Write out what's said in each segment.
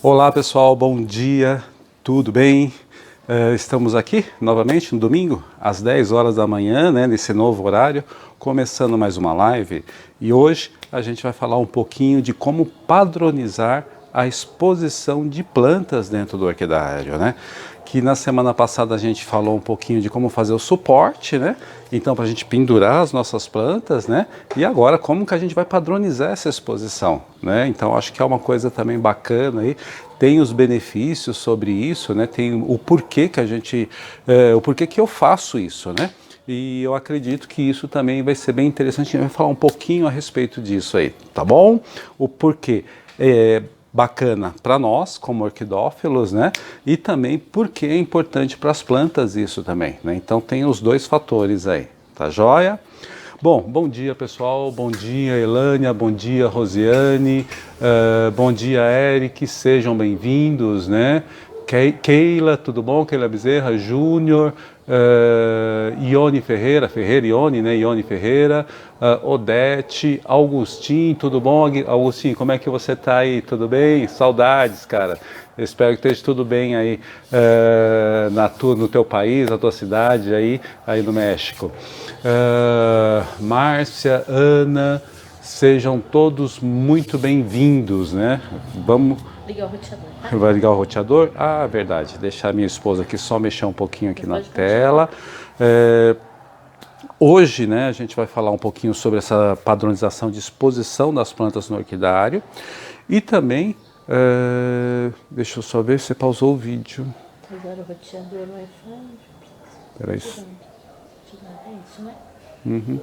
Olá pessoal, bom dia, tudo bem? Estamos aqui novamente no domingo, às 10 horas da manhã, né, nesse novo horário, começando mais uma live. E hoje a gente vai falar um pouquinho de como padronizar a exposição de plantas dentro do orquidário, né? Que na semana passada a gente falou um pouquinho de como fazer o suporte, né? Então, para a gente pendurar as nossas plantas, né? E agora, como que a gente vai padronizar essa exposição, né? Então, acho que é uma coisa também bacana aí. Tem os benefícios sobre isso, né? Tem o porquê que a gente, o porquê que eu faço isso, né? E eu acredito que isso também vai ser bem interessante. A gente vai falar um pouquinho a respeito disso aí, tá bom? O porquê é bacana para nós, como orquidófilos, né? E também porque é importante para as plantas isso também, né? Então tem os dois fatores aí, tá joia? Bom dia pessoal, bom dia Elânia, bom dia Rosiane, bom dia Eric, sejam bem-vindos, né? Keila, tudo bom? Keila Bezerra, Júnior, Ione Ferreira, Ione, né? Ione Ferreira, Odete, Augustinho, tudo bom? Augustinho, como é que você tá aí? Tudo bem? Saudades, cara. Eu espero que esteja tudo bem aí no teu país, na tua cidade aí no México. Márcia, Ana, sejam todos muito bem-vindos, né? Vamos ligar o roteador. Tá? Vai ligar o roteador? Ah, verdade. Deixar minha esposa aqui só mexer um pouquinho aqui na tela. Hoje, né, a gente vai falar um pouquinho sobre essa padronização de exposição das plantas no orquidário e também, deixa eu só ver se você pausou o vídeo. Agora o roteador no Wi-Fi. Espera aí. É isso, né? Uhum.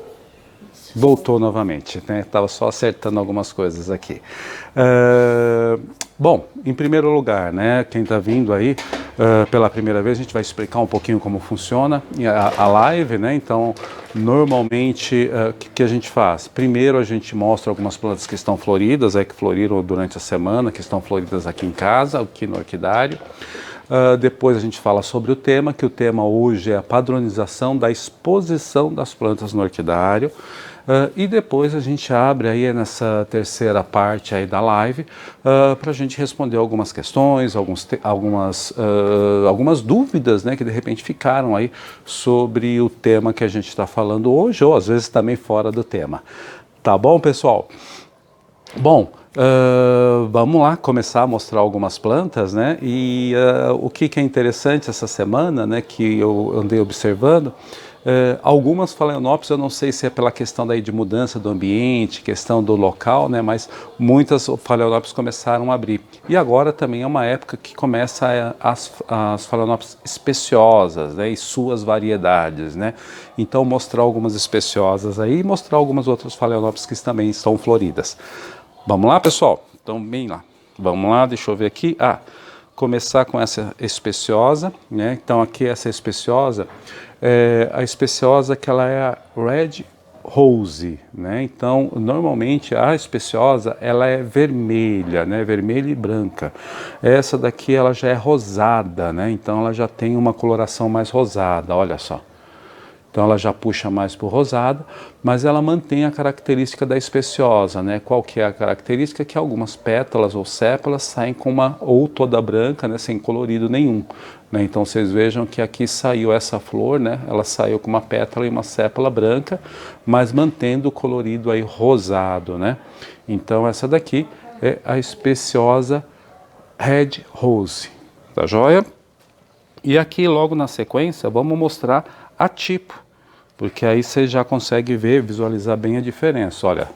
Voltou novamente, né? Estava só acertando algumas coisas aqui. Bom, em primeiro lugar, né? Quem está vindo aí pela primeira vez, a gente vai explicar um pouquinho como funciona a live, né? Então, normalmente, o que a gente faz? Primeiro, a gente mostra algumas plantas que estão floridas, que floriram durante a semana, que estão floridas aqui em casa, aqui no orquidário. Depois a gente fala sobre o tema, que o tema hoje é a padronização da exposição das plantas no orquidário. E depois a gente abre aí nessa terceira parte aí da live para a gente responder algumas questões, algumas dúvidas, né, que de repente ficaram aí sobre o tema que a gente está falando hoje, ou às vezes também fora do tema. Tá bom, pessoal? Bom, vamos lá começar a mostrar algumas plantas, né? E o que é interessante essa semana, né, que eu andei observando, algumas phalaenopsis, eu não sei se é pela questão daí de mudança do ambiente, questão do local, né, mas muitas phalaenopsis começaram a abrir. E agora também é uma época que começa as phalaenopsis especiosas, né, e suas variedades, né. Então mostrar algumas especiosas aí e mostrar algumas outras phalaenopsis que também estão floridas. Vamos lá, pessoal? Então, bem lá. Vamos lá, deixa eu ver aqui. Começar com essa especiosa, né? Então, aqui essa especiosa, a especiosa que ela é a Red Rose, né? Então, normalmente a especiosa, ela é vermelha, né? Vermelha e branca. Essa daqui, ela já é rosada, né? Então, ela já tem uma coloração mais rosada, olha só. Então ela já puxa mais para o rosado, mas ela mantém a característica da especiosa, né? Qual que é a característica? Que algumas pétalas ou sépalas saem com ou toda branca, né? Sem colorido nenhum, né? Então vocês vejam que aqui saiu essa flor, né? Ela saiu com uma pétala e uma sépala branca, mas mantendo o colorido aí rosado, né? Então essa daqui é a especiosa Red Rose, tá joia? E aqui logo na sequência vamos mostrar a tipo, porque aí você já consegue visualizar bem a diferença. Olha,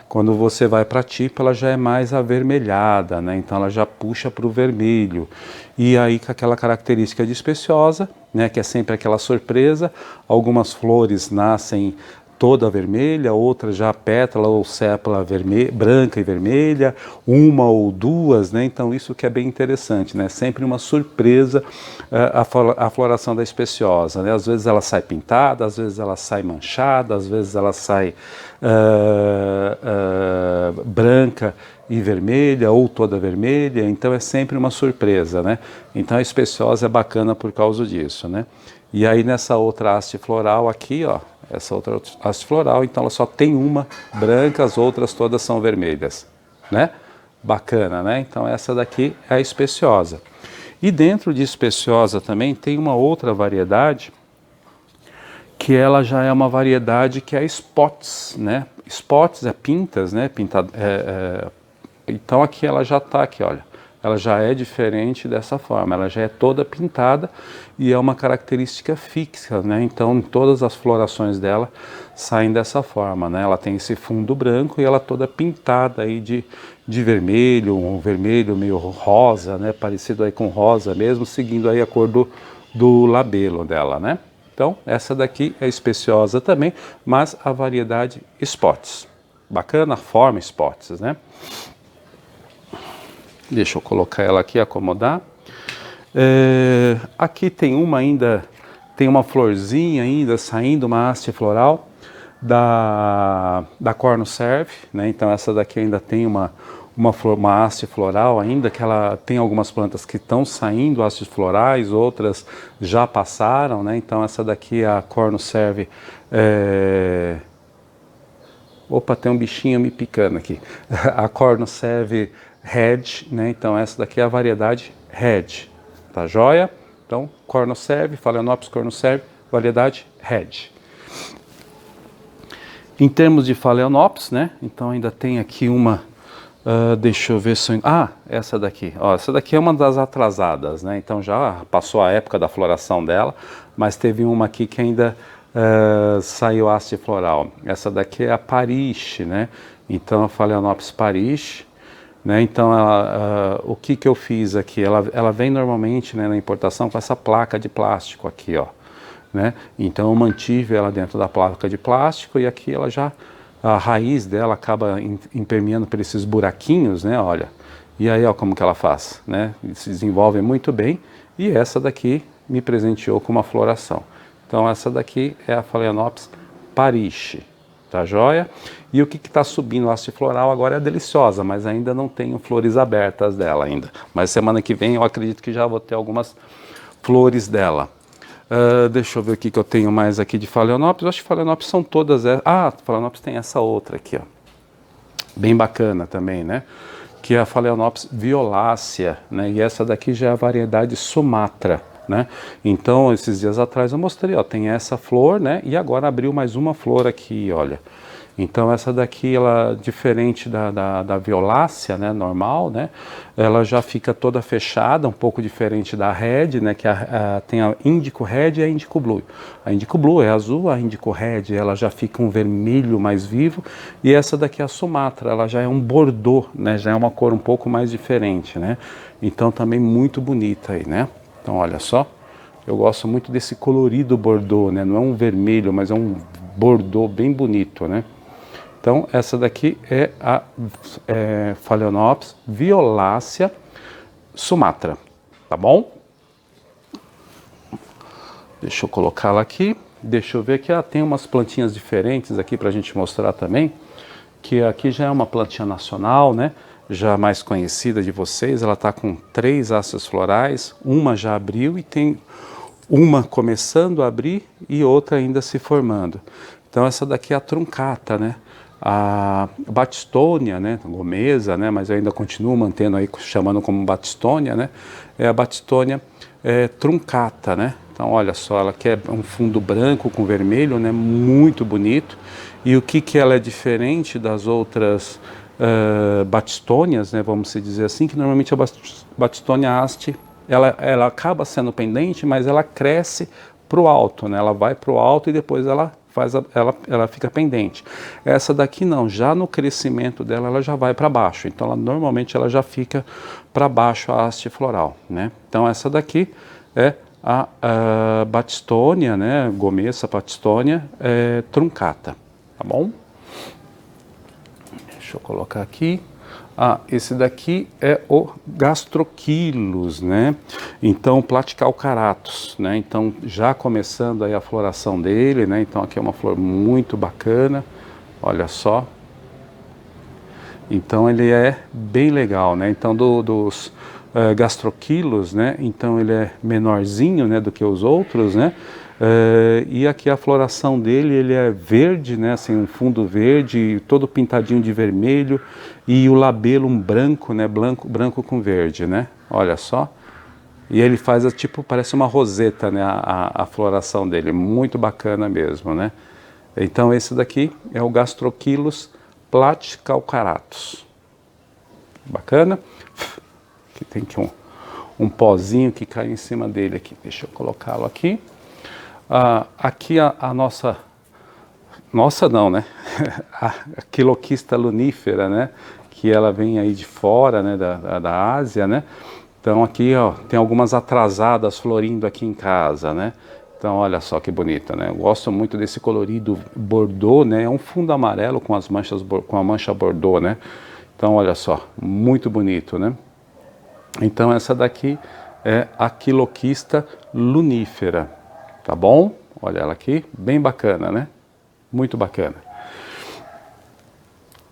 quando você vai para a tipo, ela já é mais avermelhada, né? Então ela já puxa para o vermelho. E aí com aquela característica de especiosa, né? Que é sempre aquela surpresa, algumas flores nascem toda vermelha, outra já pétala ou sépala branca e vermelha, uma ou duas, né? Então isso que é bem interessante, né? Sempre uma surpresa a floração da especiosa, né? Às vezes ela sai pintada, às vezes ela sai manchada, às vezes ela sai branca e vermelha ou toda vermelha, então é sempre uma surpresa, né? Então a especiosa é bacana por causa disso, né? E aí nessa outra haste floral aqui, ó, essa outra haste floral, então ela só tem uma branca, as outras todas são vermelhas, né? bacana, né? Então essa daqui é a especiosa. E dentro de especiosa também tem uma outra variedade, que ela já é uma variedade que é spots, né? Spots é pintas, né? Então aqui ela já está aqui, olha. Ela já é diferente dessa forma, ela já é toda pintada e é uma característica fixa, né? Então todas as florações dela saem dessa forma, né? Ela tem esse fundo branco e ela toda pintada aí de vermelho, um vermelho meio rosa, né? Parecido aí com rosa mesmo, seguindo aí a cor do labelo dela, né? Então essa daqui é especiosa também, mas a variedade spots. Bacana, a forma spots, né? Deixa eu colocar ela aqui, acomodar. Aqui tem uma ainda, tem uma florzinha ainda saindo, uma haste floral da Cornuserve, né? Então essa daqui ainda tem uma haste floral ainda, que ela tem algumas plantas que estão saindo hastes florais, outras já passaram, né? Então essa daqui é a Cornuserve. Opa, tem um bichinho me picando aqui. A Cornuserve Red, né? Então essa daqui é a variedade Red, tá joia? Então Cornuserve, Phalaenopsis cornuserve, variedade Red. Em termos de Phalaenopsis, né? Então ainda tem aqui uma, deixa eu ver se essa daqui. Ó, essa daqui é uma das atrasadas, né? Então já passou a época da floração dela, mas teve uma aqui que ainda saiu haste floral. Essa daqui é a Parish, né? Então a Phalaenopsis Parish. Né? Então, o que eu fiz aqui? Ela vem normalmente, né, na importação com essa placa de plástico aqui, ó. Né? Então, eu mantive ela dentro da placa de plástico e aqui ela já, a raiz dela acaba impermeando por esses buraquinhos, né? Olha. E aí, ó, como que ela faz, né? Se desenvolve muito bem e essa daqui me presenteou com uma floração. Então, essa daqui é a Phalaenopsis Parish. Tá joia? E o que está subindo a haste floral agora é a deliciosa, mas ainda não tenho flores abertas dela ainda. Mas semana que vem eu acredito que já vou ter algumas flores dela. Deixa eu ver o que eu tenho mais aqui de Phalaenopsis. Eu acho que Phalaenopsis são todas... Phalaenopsis tem essa outra aqui, ó. Bem bacana também, né? Que é a Phalaenopsis violácea, né? E essa daqui já é a variedade Sumatra. Né? Então, esses dias atrás eu mostrei, ó, tem essa flor, né? E agora abriu mais uma flor aqui, olha. Então, essa daqui, ela, diferente da violácea, né, normal, né? Ela já fica toda fechada, um pouco diferente da red, né? Que tem a Indigo Red e a Indigo Blue. A Indigo Blue é azul, a Indigo Red, ela já fica um vermelho mais vivo. E essa daqui é a Sumatra, ela já é um bordô, né? Já é uma cor um pouco mais diferente, né? Então, também muito bonita aí, né? Então, olha só, eu gosto muito desse colorido bordô, né? Não é um vermelho, mas é um bordô bem bonito, né? Então, essa daqui é a Phalaenopsis violácea Sumatra, tá bom? Deixa eu colocá-la aqui. Deixa eu ver que tem umas plantinhas diferentes aqui para a gente mostrar também, que aqui já é uma plantinha nacional, né? Já mais conhecida de vocês, ela está com 3 hastes florais, uma já abriu e tem uma começando a abrir e outra ainda se formando. Então essa daqui é a truncata, né? A Batistônia, né? Gomesa, né? Mas eu ainda continuo mantendo aí, chamando como Batistônia, né? É a Batistônia truncata, né? Então olha só, ela quer um fundo branco com vermelho, né? Muito bonito. E o que ela é diferente das outras batistônias, né, vamos dizer assim, que normalmente a Batistônia haste, ela acaba sendo pendente, mas ela cresce para o alto, né, ela vai para o alto e depois ela fica pendente. Essa daqui não, já no crescimento dela ela já vai para baixo, então normalmente ela já fica para baixo a haste floral, né. Então essa daqui é a Batistônia, né, Gomesa Batistônia truncata, tá bom? Deixa eu colocar aqui. Esse daqui é o Gastroquilus, né? Então, Platycalcaratus, né? Então, já começando aí a floração dele, né? Então, aqui é uma flor muito bacana, olha só. Então, ele é bem legal, né? Então, dos Gastroquilus, né? Então, ele é menorzinho, né, do que os outros, né? E aqui a floração dele, ele é verde, né, assim, um fundo verde, todo pintadinho de vermelho, e o labelo um branco, né, branco com verde, né, olha só. E ele faz, tipo, parece uma roseta, né, a floração dele, muito bacana mesmo, né. Então esse daqui é o Gastrochilus platycalcaratus. Bacana. Aqui tem que um pozinho que cai em cima dele aqui. Deixa eu colocá-lo aqui. Aqui a nossa não, né? A Quiloquista lunifera, né? Que ela vem aí de fora, né? Da Ásia, né? Então aqui, ó, tem algumas atrasadas florindo aqui em casa, né? Então olha só que bonita, né? Eu gosto muito desse colorido bordô, né? É um fundo amarelo com as manchas, com a mancha bordô, né? Então olha só, muito bonito, né? Então essa daqui é a Quiloquista lunifera, tá bom? Olha ela aqui, bem bacana, né? Muito bacana.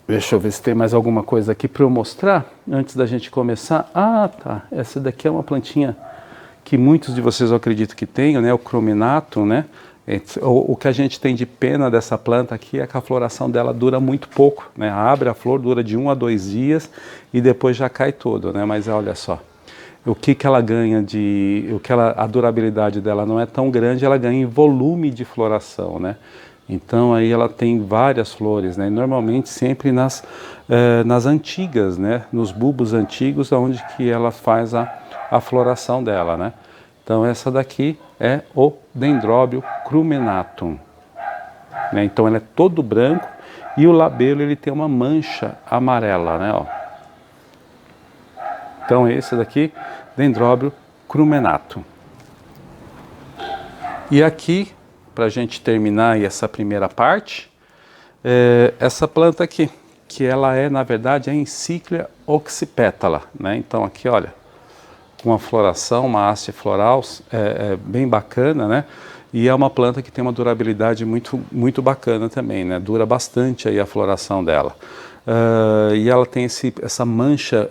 Deixa eu ver se tem mais alguma coisa aqui para eu mostrar antes da gente começar. Ah, tá. Essa daqui é uma plantinha que muitos de vocês eu acredito que tenham, né? O Crominatum, né? O que a gente tem de pena dessa planta aqui é que a floração dela dura muito pouco, né? Abre a flor, dura de 1 a 2 dias e depois já cai todo, né? Mas olha só, o que ela ganha a durabilidade dela não é tão grande, ela ganha em volume de floração, né? Então aí ela tem várias flores, né? Normalmente sempre nas antigas, né? Nos bulbos antigos, onde que ela faz a floração dela, né? Então essa daqui é o Dendróbio crumenatum, né? Então ele é todo branco e o labelo ele tem uma mancha amarela, né? Ó. Então esse daqui, Dendróbio crumenatum. E aqui, para a gente terminar aí essa primeira parte, essa planta aqui, que ela é, na verdade, a Encíclia oxypetala, né? Então aqui, olha, uma floração, uma haste floral bem bacana, né? E é uma planta que tem uma durabilidade muito bacana também, né? Dura bastante aí a floração dela. E ela tem essa mancha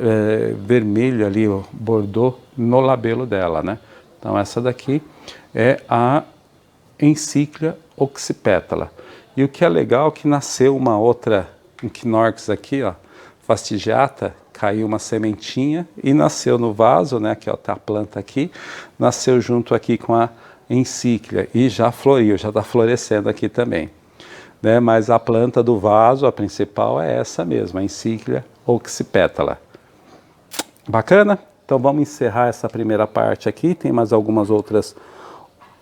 vermelha ali, o bordô, no labelo dela, né? Então essa daqui é a Encíclia oxypetala. E o que é legal é que nasceu uma outra, um Quinorix aqui, ó, fastigiata, caiu uma sementinha e nasceu no vaso, né? Aqui, ó, tá a planta aqui, nasceu junto aqui com a Encíclia e já floriu, já está florescendo aqui também, né? Mas a planta do vaso, a principal é essa mesma, a Encíclia oxypetala. Bacana? Então vamos encerrar essa primeira parte aqui, tem mais algumas outras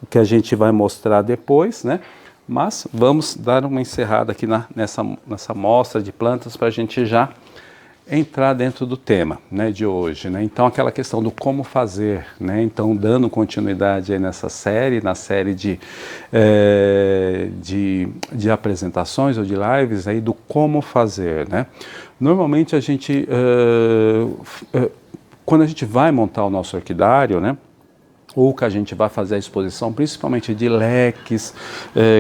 que a gente vai mostrar depois, né? Mas vamos dar uma encerrada aqui nessa mostra de plantas para a gente já entrar dentro do tema, né, de hoje, né? Então aquela questão do como fazer, né? Então dando continuidade aí nessa série, na série de apresentações ou de lives aí do como fazer, né? Normalmente a gente quando a gente vai montar o nosso orquidário, né? Ou que a gente vai fazer a exposição, principalmente de leques,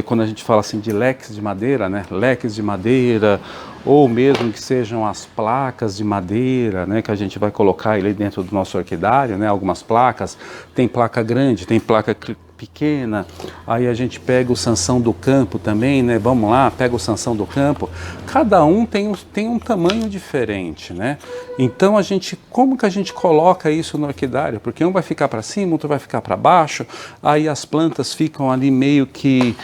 quando a gente fala assim de leques de madeira, né? Leques de madeira, ou mesmo que sejam as placas de madeira, né? Que a gente vai colocar ali dentro do nosso orquidário, né? Algumas placas, tem placa grande, tem placa pequena, aí a gente pega o Sansão do campo também, né? Vamos lá, pega o Sansão do campo, cada um tem um tamanho diferente, né? Então como que a gente coloca isso no orquidário? Porque um vai ficar para cima, outro vai ficar para baixo, aí as plantas ficam ali meio que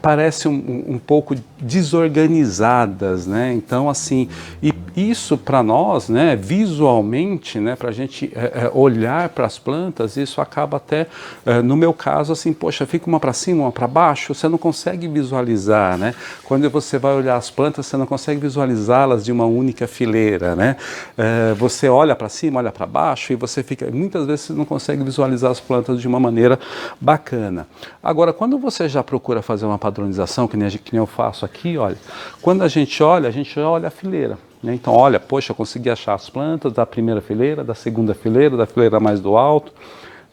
parecem um pouco desorganizadas, né? Então assim, e isso para nós, né, visualmente, né, para a gente olhar para as plantas, isso acaba até, no meu caso, assim, poxa, fica uma para cima, uma para baixo, você não consegue visualizar, né? Quando você vai olhar as plantas, você não consegue visualizá-las de uma única fileira, né? Você olha para cima, olha para baixo e você fica, muitas vezes você não consegue visualizar as plantas de uma maneira bacana. Agora, quando você já procura fazer uma padronização, que nem eu faço aqui, olha, quando a gente olha a fileira. Então, olha, poxa, eu consegui achar as plantas da primeira fileira, da segunda fileira, da fileira mais do alto,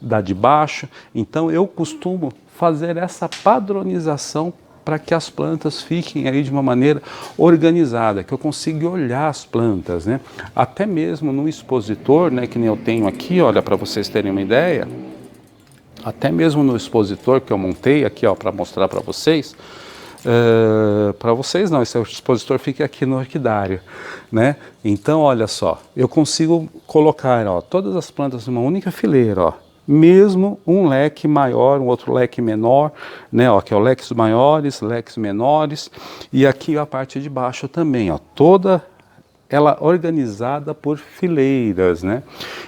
da de baixo. Então, eu costumo fazer essa padronização para que as plantas fiquem aí de uma maneira organizada, que eu consiga olhar as plantas, né? Até mesmo no expositor, né, que nem eu tenho aqui, olha, para vocês terem uma ideia, até mesmo no expositor que eu montei aqui, ó, para mostrar para vocês. Para vocês não, esse expositor fica aqui no orquidário, né? Então, olha só, eu consigo colocar, ó, todas as plantas numa única fileira, ó, mesmo um leque maior, um outro leque menor, né? Ó, que é o leques maiores, leques menores, e aqui a parte de baixo também, ó, toda ela organizada por fileiras, né?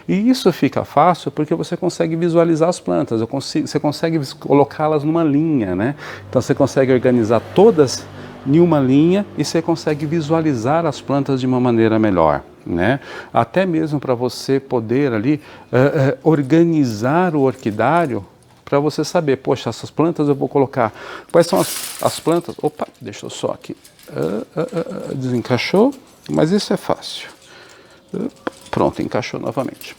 E isso fica fácil porque você consegue visualizar as plantas, você consegue colocá-las numa linha, né? Então você consegue organizar todas em uma linha e você consegue visualizar as plantas de uma maneira melhor, né? Até mesmo para você poder ali organizar o orquidário, para você saber, poxa, essas plantas eu vou colocar, quais são as plantas, opa, deixa eu só aqui, desencaixou, mas isso é fácil, pronto, encaixou novamente,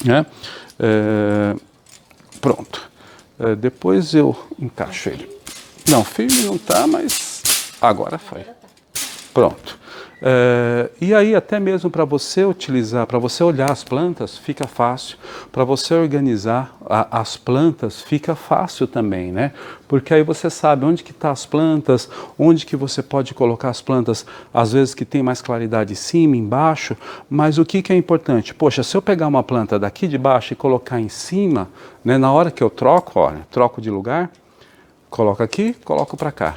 né? Pronto, depois eu encaixo ele, não, firme não tá, mas agora foi, pronto. E aí até mesmo para você utilizar, para você olhar as plantas, fica fácil. Para você organizar as plantas, fica fácil também, né? Porque aí você sabe onde que estão as plantas, onde que você pode colocar as plantas, às vezes que tem mais claridade em cima, embaixo, mas o que é importante? Poxa, se eu pegar uma planta daqui de baixo e colocar em cima, né, na hora que eu troco, olha, troco de lugar, coloco aqui, coloco para cá.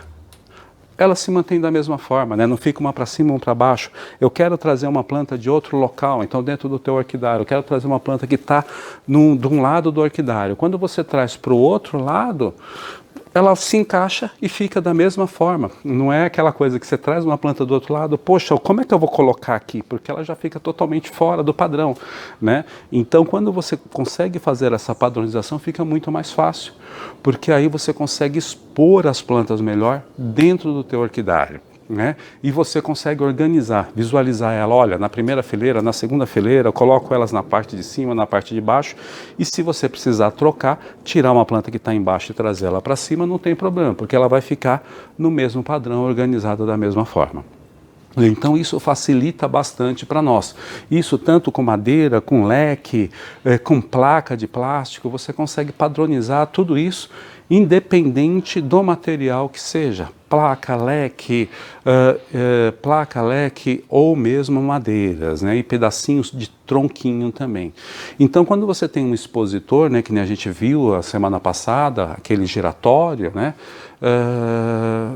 Ela se mantém da mesma forma, né? Não fica uma para cima, uma para baixo. Eu quero trazer uma planta de outro local, então dentro do teu orquidário, eu quero trazer uma planta que está de um lado do orquidário. Quando você traz para o outro lado, ela se encaixa e fica da mesma forma. Não é aquela coisa que você traz uma planta do outro lado, poxa, como é que eu vou colocar aqui? Porque ela já fica totalmente fora do padrão, né? Então, quando você consegue fazer essa padronização, fica muito mais fácil, porque aí você consegue expor as plantas melhor dentro do teu orquidário, né? E você consegue organizar, visualizar ela, olha, na primeira fileira, na segunda fileira, eu coloco elas na parte de cima, na parte de baixo, e se você precisar trocar, tirar uma planta que está embaixo e trazer ela para cima, não tem problema, porque ela vai ficar no mesmo padrão, organizada da mesma forma. Então isso facilita bastante para nós. Isso tanto com madeira, com leque, com placa de plástico, você consegue padronizar tudo isso independente do material que seja. Placa, leque ou mesmo madeiras, né, e pedacinhos de tronquinho também. Então, quando você tem um expositor, né, que nem a gente viu a semana passada, aquele giratório, né,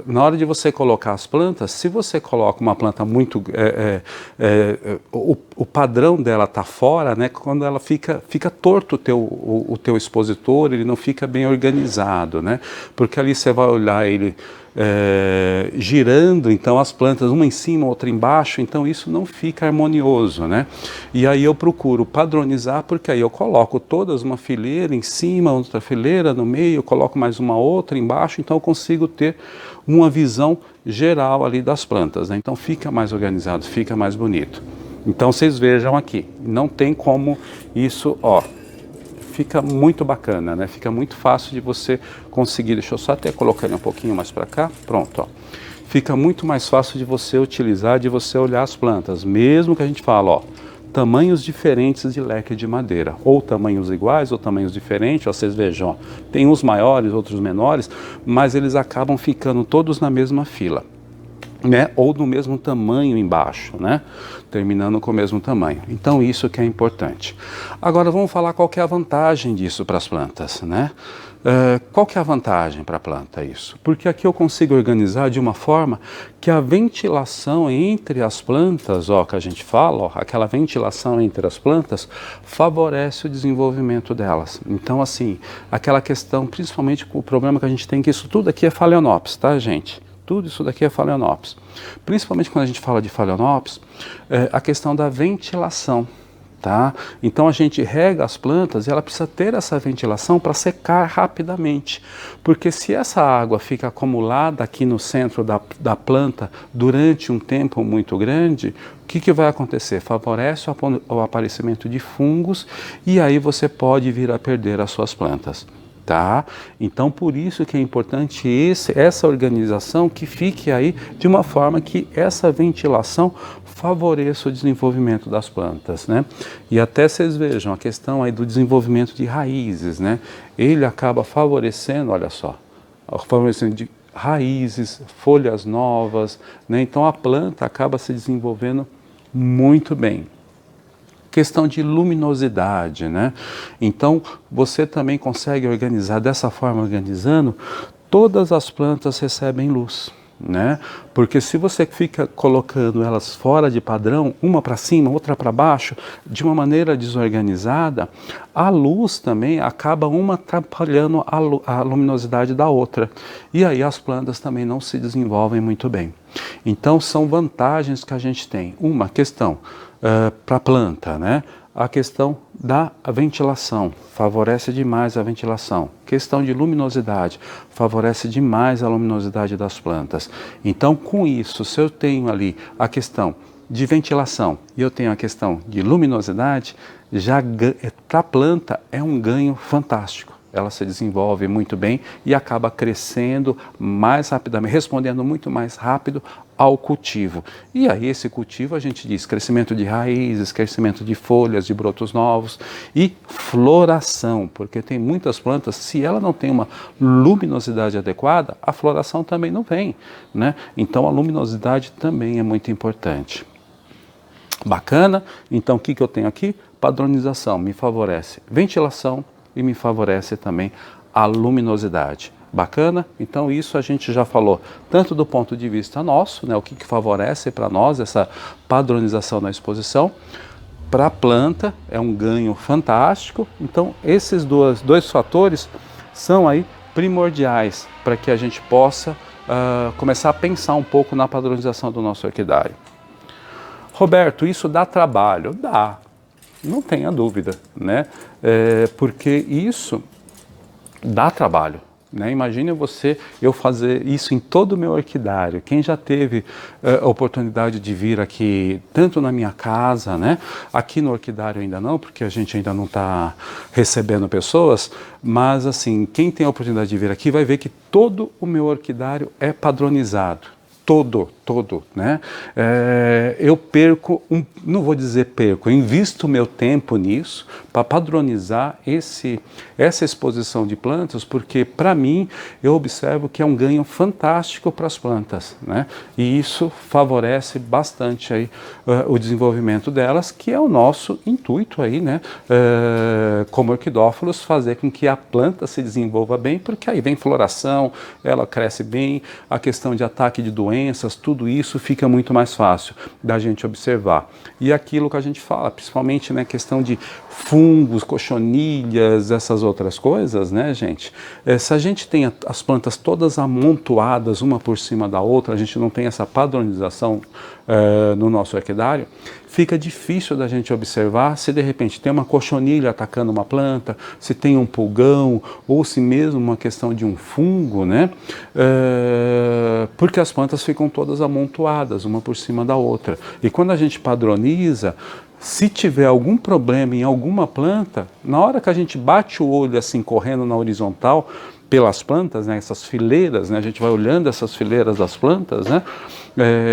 na hora de você colocar as plantas, se você coloca uma planta muito, o padrão dela está fora, né, quando ela fica torto o teu expositor, ele não fica bem organizado, né, porque ali você vai olhar ele girando, então as plantas uma em cima, outra embaixo, então isso não fica harmonioso, né? E aí eu procuro padronizar, porque aí eu coloco todas uma fileira em cima, outra fileira no meio, eu coloco mais uma outra embaixo, então eu consigo ter uma visão geral ali das plantas, né? Então fica mais organizado, fica mais bonito. Então vocês vejam aqui, não tem como isso, ó, fica muito bacana, né? Fica muito fácil de você conseguir. Deixa eu só até colocar ele um pouquinho mais para cá. Pronto, ó. Fica muito mais fácil de você utilizar, de você olhar as plantas. Mesmo que a gente fala, ó, tamanhos diferentes de leque de madeira. Ou tamanhos iguais, ou tamanhos diferentes. Ó, vocês vejam, ó, tem uns maiores, outros menores, mas eles acabam ficando todos na mesma fila, né? Ou no mesmo tamanho embaixo, né? Terminando com o mesmo tamanho. Então isso que é importante. Agora vamos falar qual que é a vantagem disso para as plantas, né? Qual que é a vantagem para a planta isso? Porque aqui eu consigo organizar de uma forma que a ventilação entre as plantas, ó, que a gente fala, ó, aquela ventilação entre as plantas favorece o desenvolvimento delas. Então assim, aquela questão, principalmente com o problema que a gente tem, que isso tudo aqui é Phalaenopsis, tá, gente? Tudo isso daqui é Phalaenopsis. Principalmente quando a gente fala de Phalaenopsis, a questão da ventilação, tá? Então a gente rega as plantas e ela precisa ter essa ventilação para secar rapidamente. Porque se essa água fica acumulada aqui no centro da planta durante um tempo muito grande, o que vai acontecer? Favorece o aparecimento de fungos e aí você pode vir a perder as suas plantas. Tá? Então por isso que é importante essa organização que fique aí de uma forma que essa ventilação favoreça o desenvolvimento das plantas, né? E até vocês vejam a questão aí do desenvolvimento de raízes, né? Ele acaba favorecendo, olha só, favorecendo de raízes, folhas novas, né? Então a planta acaba se desenvolvendo muito bem. Questão de luminosidade, né? Então você também consegue organizar dessa forma, organizando, todas as plantas recebem luz, né? Porque se você fica colocando elas fora de padrão, uma para cima, outra para baixo, de uma maneira desorganizada, a luz também acaba uma atrapalhando a luminosidade da outra. E aí as plantas também não se desenvolvem muito bem. Então são vantagens que a gente tem. Uma questão para a planta, né? A questão da ventilação, favorece demais a ventilação. Questão de luminosidade, favorece demais a luminosidade das plantas. Então, com isso, se eu tenho ali a questão de ventilação e eu tenho a questão de luminosidade, já para a planta é um ganho fantástico. Ela se desenvolve muito bem e acaba crescendo mais rapidamente, respondendo muito mais rápido ao cultivo. E aí esse cultivo a gente diz crescimento de raízes, crescimento de folhas, de brotos novos e floração, porque tem muitas plantas, se ela não tem uma luminosidade adequada, a floração também não vem, né? Então a luminosidade também é muito importante. Bacana? Então o que eu tenho aqui? Padronização, me favorece ventilação e me favorece também a luminosidade. Bacana? Então isso a gente já falou, tanto do ponto de vista nosso, né, o que favorece para nós essa padronização na exposição, para a planta é um ganho fantástico. Então esses dois fatores são aí primordiais para que a gente possa começar a pensar um pouco na padronização do nosso orquidário. Roberto, isso dá trabalho? Dá. Não tenha dúvida, né? Porque isso dá trabalho, né? Imagine eu fazer isso em todo o meu orquidário. Quem já teve a oportunidade de vir aqui, tanto na minha casa, né? Aqui no orquidário ainda não, porque a gente ainda não está recebendo pessoas, mas assim, quem tem a oportunidade de vir aqui vai ver que todo o meu orquidário é padronizado. Todo, né? Eu perco, não vou dizer perco, eu invisto meu tempo nisso para padronizar essa exposição de plantas, porque para mim eu observo que é um ganho fantástico para as plantas, né? E isso favorece bastante aí o desenvolvimento delas, que é o nosso intuito aí, né? Como orquidófilos, fazer com que a planta se desenvolva bem, porque aí vem floração, ela cresce bem, a questão de ataque de doenças, tudo isso fica muito mais fácil da gente observar. E aquilo que a gente fala, principalmente na questão de fungos, cochonilhas, essas outras coisas, né, gente? Se a gente tem as plantas todas amontoadas uma por cima da outra, a gente não tem essa padronização no nosso orquidário, fica difícil da gente observar se de repente tem uma cochonilha atacando uma planta, se tem um pulgão, ou se mesmo uma questão de um fungo, né? Porque as plantas ficam todas amontoadas, uma por cima da outra. E quando a gente padroniza, se tiver algum problema em alguma planta, na hora que a gente bate o olho assim, correndo na horizontal, pelas plantas, né, essas fileiras, né, a gente vai olhando essas fileiras das plantas, né,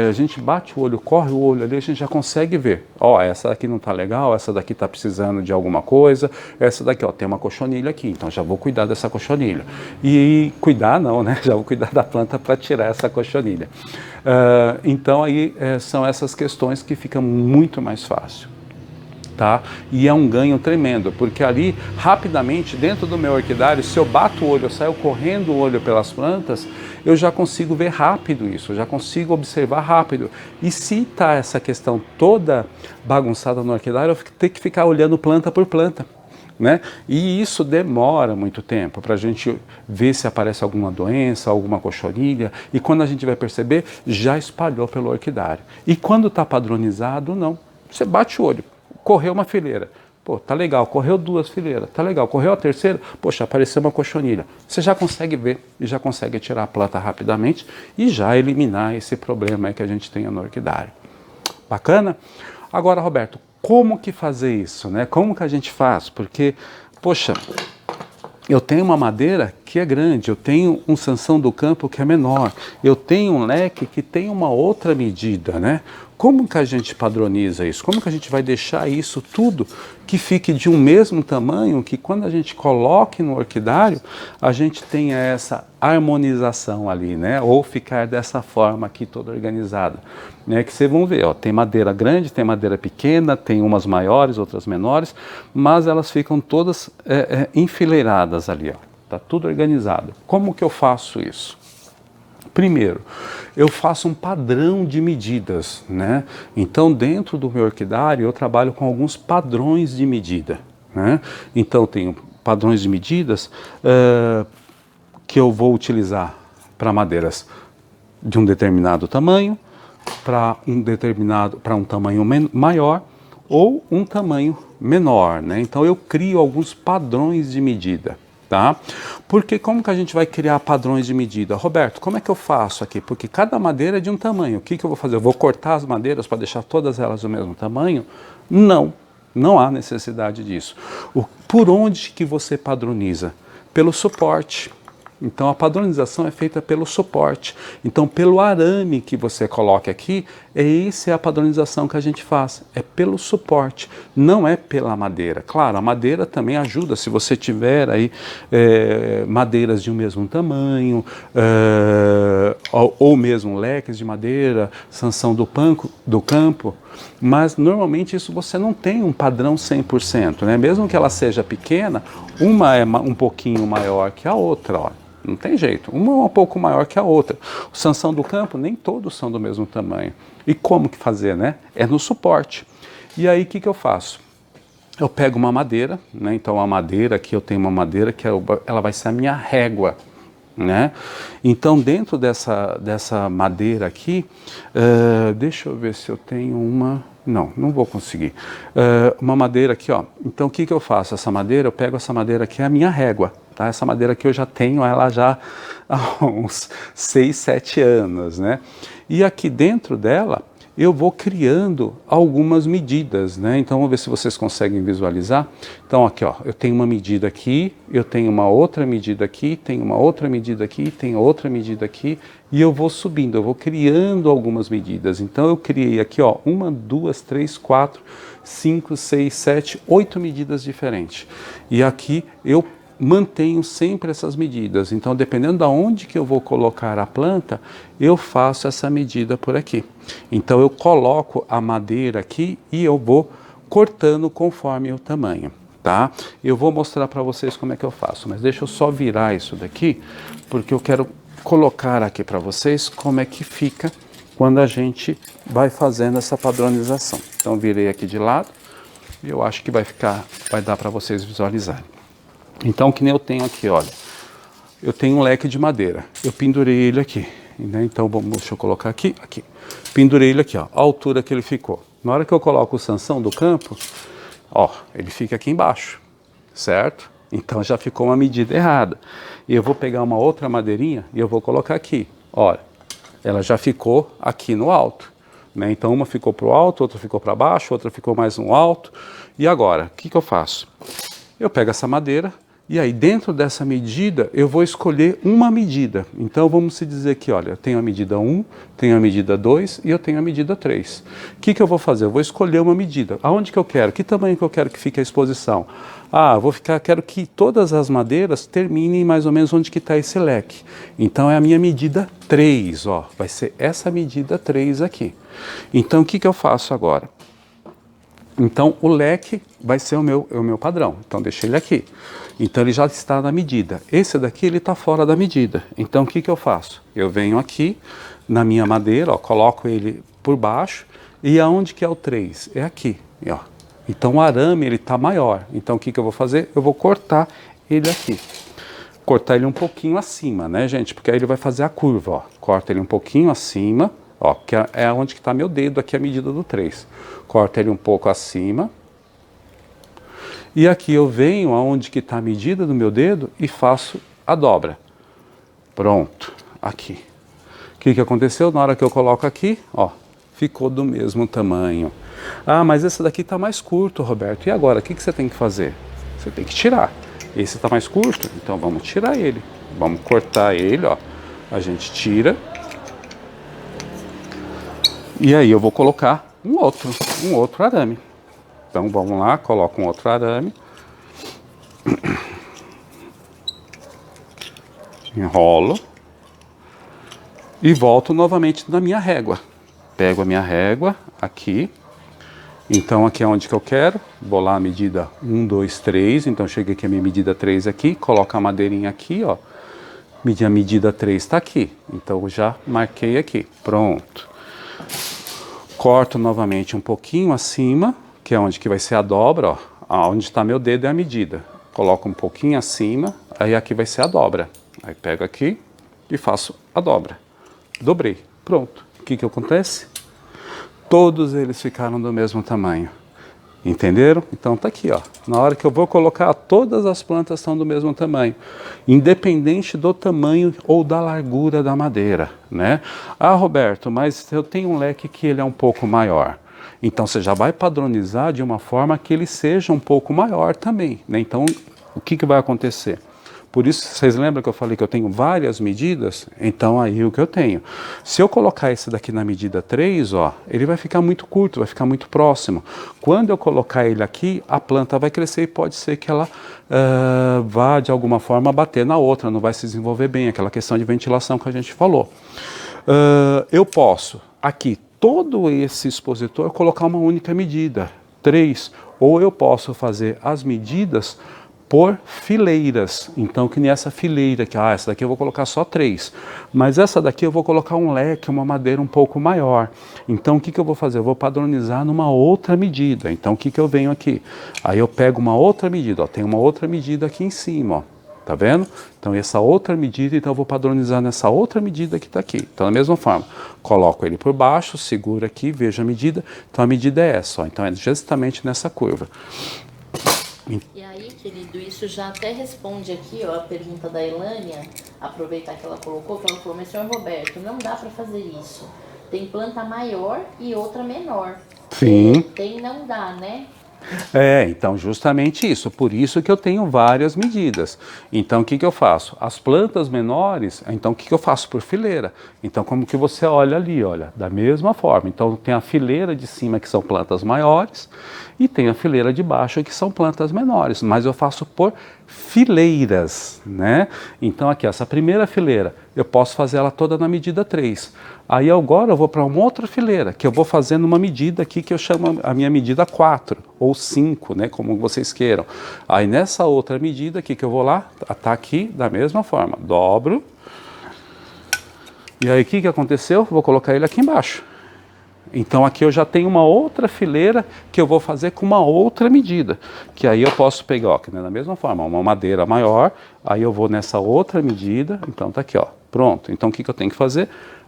a gente bate o olho, corre o olho ali, a gente já consegue ver, ó, essa daqui não está legal, essa daqui está precisando de alguma coisa, essa daqui, ó, tem uma cochonilha aqui, então já vou cuidar dessa cochonilha. E cuidar não, né, já vou cuidar da planta para tirar essa cochonilha. Então aí são essas questões que ficam muito mais fácil. Tá? E é um ganho tremendo, porque ali, rapidamente, dentro do meu orquidário, se eu bato o olho, eu saio correndo o olho pelas plantas, eu já consigo ver rápido isso, eu já consigo observar rápido. E se está essa questão toda bagunçada no orquidário, eu tenho que ficar olhando planta por planta, né? E isso demora muito tempo para a gente ver se aparece alguma doença, alguma cochonilha, e quando a gente vai perceber, já espalhou pelo orquidário. E quando está padronizado, não. Você bate o olho. Correu uma fileira, pô, tá legal, correu duas fileiras, tá legal, correu a terceira, poxa, apareceu uma cochonilha. Você já consegue ver e já consegue tirar a planta rapidamente e já eliminar esse problema aí que a gente tem no orquidário. Bacana? Agora, Roberto, como que fazer isso, né? Como que a gente faz? Porque, poxa, eu tenho uma madeira que é grande, eu tenho um Sansão do campo que é menor, eu tenho um leque que tem uma outra medida, né? Como que a gente padroniza isso? Como que a gente vai deixar isso tudo que fique de um mesmo tamanho, que quando a gente coloque no orquidário, a gente tenha essa harmonização ali, né? Ou ficar dessa forma aqui toda organizada, né? Que vocês vão ver, ó, tem madeira grande, tem madeira pequena, tem umas maiores, outras menores, mas elas ficam todas enfileiradas ali, ó. Tá tudo organizado. Como que eu faço isso? Primeiro, eu faço um padrão de medidas, né? Então, dentro do meu orquidário, eu trabalho com alguns padrões de medida, né? Então, eu tenho padrões de medidas que eu vou utilizar para madeiras de um determinado tamanho, para um tamanho maior ou um tamanho menor, né? Então, eu crio alguns padrões de medida. Tá? Porque como que a gente vai criar padrões de medida? Roberto, como é que eu faço aqui? Porque cada madeira é de um tamanho. O que eu vou fazer? Eu vou cortar as madeiras para deixar todas elas do mesmo tamanho? Não, não há necessidade disso. Por onde que você padroniza? Pelo suporte. Então a padronização é feita pelo suporte. Então pelo arame que você coloca aqui, essa é a padronização que a gente faz. É pelo suporte, não é pela madeira. Claro, a madeira também ajuda se você tiver aí madeiras de um mesmo tamanho, ou mesmo leques de madeira, Sansão do campo, mas normalmente isso você não tem um padrão 100%, né? Mesmo que ela seja pequena, uma é um pouquinho maior que a outra, ó. Não tem jeito, uma é um pouco maior que a outra. O Sansão do campo, nem todos são do mesmo tamanho. E como que fazer, né? É no suporte. E aí, o que eu faço? Eu pego uma madeira, né? Então, a madeira aqui, eu tenho uma madeira que ela vai ser a minha régua, né? Então, dentro dessa madeira aqui, deixa eu ver se eu tenho uma... Não vou conseguir. Uma madeira aqui, ó. Então, o que eu faço? Essa madeira, eu pego essa madeira aqui, é a minha régua. Tá? Essa madeira aqui eu já tenho ela já há uns 6, 7 anos, né? E aqui dentro dela, eu vou criando algumas medidas, né? Então, vamos ver se vocês conseguem visualizar. Então, aqui, ó, eu tenho uma medida aqui, eu tenho uma outra medida aqui, tenho uma outra medida aqui, tenho outra medida aqui, e eu vou subindo, eu vou criando algumas medidas. Então, eu criei aqui, ó, 1, 2, 3, 4, 5, 6, 7, 8 medidas diferentes. E aqui eu mantenho sempre essas medidas. Então, dependendo de onde que eu vou colocar a planta, eu faço essa medida por aqui. Então, eu coloco a madeira aqui e eu vou cortando conforme o tamanho, tá? Eu vou mostrar para vocês como é que eu faço, mas deixa eu só virar isso daqui, porque eu quero colocar aqui para vocês como é que fica quando a gente vai fazendo essa padronização. Então, virei aqui de lado e eu acho que vai dar para vocês visualizarem. Então, que nem eu tenho aqui, olha, eu tenho um leque de madeira, eu pendurei ele aqui, né? Então, deixa eu colocar aqui, pendurei ele aqui, ó, a altura que ele ficou. Na hora que eu coloco o Sansão do campo, ó, ele fica aqui embaixo, certo? Então, já ficou uma medida errada. E eu vou pegar uma outra madeirinha e eu vou colocar aqui, olha, ela já ficou aqui no alto, né? Então, uma ficou para o alto, outra ficou para baixo, outra ficou mais no alto. E agora, o que eu faço? Eu pego essa madeira, e aí dentro dessa medida eu vou escolher uma medida. Então vamos se dizer que, olha, eu tenho a medida 1, tenho a medida 2 e eu tenho a medida 3. O que eu vou fazer? Eu vou escolher uma medida. Aonde que eu quero? Que tamanho que eu quero que fique a exposição? Quero que todas as madeiras terminem mais ou menos onde que está esse leque. Então é a minha medida 3, ó. Vai ser essa medida 3 aqui. Então o que eu faço agora? Então, o leque vai ser o meu padrão. Então, deixei ele aqui. Então, ele já está na medida. Esse daqui, ele está fora da medida. Então, o que eu faço? Eu venho aqui na minha madeira, ó, coloco ele por baixo. E aonde que é o 3? É aqui. Ó. Então, o arame, ele está maior. Então, o que eu vou fazer? Eu vou cortar ele aqui. Cortar ele um pouquinho acima, né, gente? Porque aí ele vai fazer a curva, ó. Corta ele um pouquinho acima. Ó, que é onde que está meu dedo, aqui a medida do 3. Corta ele um pouco acima. E aqui eu venho aonde que está a medida do meu dedo e faço a dobra. Pronto, aqui. O que aconteceu? Na hora que eu coloco aqui, ó, ficou do mesmo tamanho. Ah, mas esse daqui está mais curto, Roberto. E agora, o que você tem que fazer? Você tem que tirar. Esse está mais curto, então vamos tirar ele. Vamos cortar ele, ó. A gente tira. E aí eu vou colocar um outro arame. Então vamos lá, coloco um outro arame. Enrolo. E volto novamente na minha régua. Pego a minha régua aqui. Então aqui é onde que eu quero. Vou lá a medida 1, 2, 3. Então cheguei aqui a minha medida 3 aqui. Coloco a madeirinha aqui, ó. A medida 3 está aqui. Então eu já marquei aqui. Pronto. Corto novamente um pouquinho acima, que é onde que vai ser a dobra, ó. Onde está meu dedo é a medida. Coloco um pouquinho acima, aí aqui vai ser a dobra. Aí pego aqui e faço a dobra. Dobrei. Pronto. O que acontece? Todos eles ficaram do mesmo tamanho. Entenderam? Então tá aqui, ó. Na hora que eu vou colocar, todas as plantas estão do mesmo tamanho, independente do tamanho ou da largura da madeira, né? Ah, Roberto, mas eu tenho um leque que ele é um pouco maior. Então você já vai padronizar de uma forma que ele seja um pouco maior também, né? Então o que vai acontecer? Por isso, vocês lembram que eu falei que eu tenho várias medidas? Então aí o que eu tenho. Se eu colocar esse daqui na medida 3, ó, ele vai ficar muito curto, vai ficar muito próximo. Quando eu colocar ele aqui, a planta vai crescer e pode ser que ela vá de alguma forma bater na outra, não vai se desenvolver bem, aquela questão de ventilação que a gente falou. Eu posso, aqui, todo esse expositor, colocar uma única medida, 3, ou eu posso fazer as medidas por fileiras. Então, que nem essa fileira, que essa daqui eu vou colocar só 3, mas essa daqui eu vou colocar um leque, uma madeira um pouco maior. Então, o que eu vou fazer? Eu vou padronizar numa outra medida. Então, o que eu venho aqui? Aí eu pego uma outra medida, ó, tem uma outra medida aqui em cima, ó. Tá vendo? Então, essa outra medida, então eu vou padronizar nessa outra medida que está aqui. Então, da mesma forma, coloco ele por baixo, seguro aqui, vejo a medida. Então, a medida é essa, ó. Então, é justamente nessa curva. E aí, querido, isso já até responde aqui, ó, a pergunta da Elânia, aproveitar que ela colocou, que ela falou, mas senhor Roberto, não dá para fazer isso. Tem planta maior e outra menor. Sim. Tem, não dá, né? Então justamente isso, por isso que eu tenho várias medidas. Então o que eu faço? As plantas menores, então o que eu faço por fileira? Então como que você olha ali, olha, da mesma forma. Então tem a fileira de cima que são plantas maiores e tem a fileira de baixo que são plantas menores, mas eu faço por fileiras, né? Então aqui, essa primeira fileira, eu posso fazer ela toda na medida 3. Aí agora eu vou para uma outra fileira, que eu vou fazendo uma medida aqui que eu chamo a minha medida 4 ou 5, né, como vocês queiram. Aí nessa outra medida aqui que eu vou lá, tá aqui da mesma forma, dobro. E aí o que aconteceu? Vou colocar ele aqui embaixo. Então aqui eu já tenho uma outra fileira que eu vou fazer com uma outra medida, que aí eu posso pegar, ó, que é da mesma forma, uma madeira maior, aí eu vou nessa outra medida, então tá aqui, ó, pronto. Então o que eu tenho que fazer?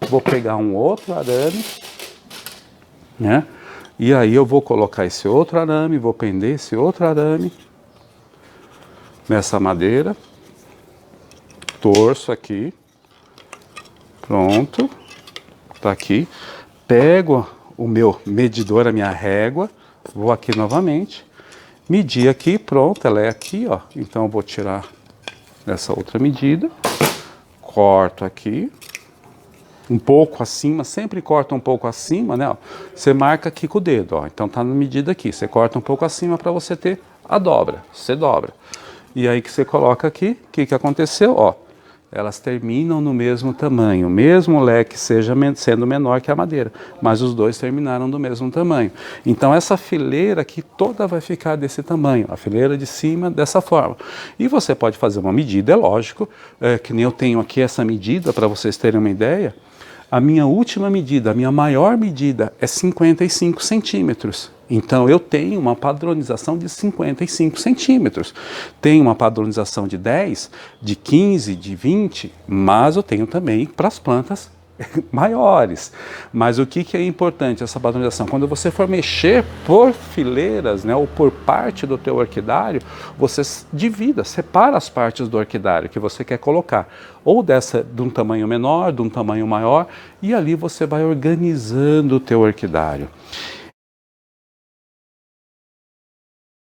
Vou pegar um outro arame, né? E aí eu vou colocar esse outro arame, vou prender esse outro arame nessa madeira, torço aqui, pronto, tá aqui. Pego o meu medidor, a minha régua, vou aqui novamente, medir aqui, pronto, ela é aqui, ó. Então eu vou tirar essa outra medida, corto aqui, um pouco acima, sempre corta um pouco acima, né? Ó. Você marca aqui com o dedo, ó. Então tá na medida aqui, você corta um pouco acima para você ter a dobra, você dobra. E aí que você coloca aqui, o que aconteceu, ó? Elas terminam no mesmo tamanho, mesmo o leque sendo menor que a madeira, mas os dois terminaram do mesmo tamanho. Então essa fileira aqui toda vai ficar desse tamanho, a fileira de cima dessa forma. E você pode fazer uma medida, é lógico, que nem eu tenho aqui essa medida para vocês terem uma ideia. A minha última medida, a minha maior medida é 55 centímetros. Então eu tenho uma padronização de 55 centímetros. Tenho uma padronização de 10, de 15, de 20, mas eu tenho também para as plantas maiores. Mas o que é importante essa padronização? Quando você for mexer por fileiras, né, ou por parte do teu orquidário, você divida, separa as partes do orquidário que você quer colocar, ou de um tamanho menor, de um tamanho maior, e ali você vai organizando o teu orquidário.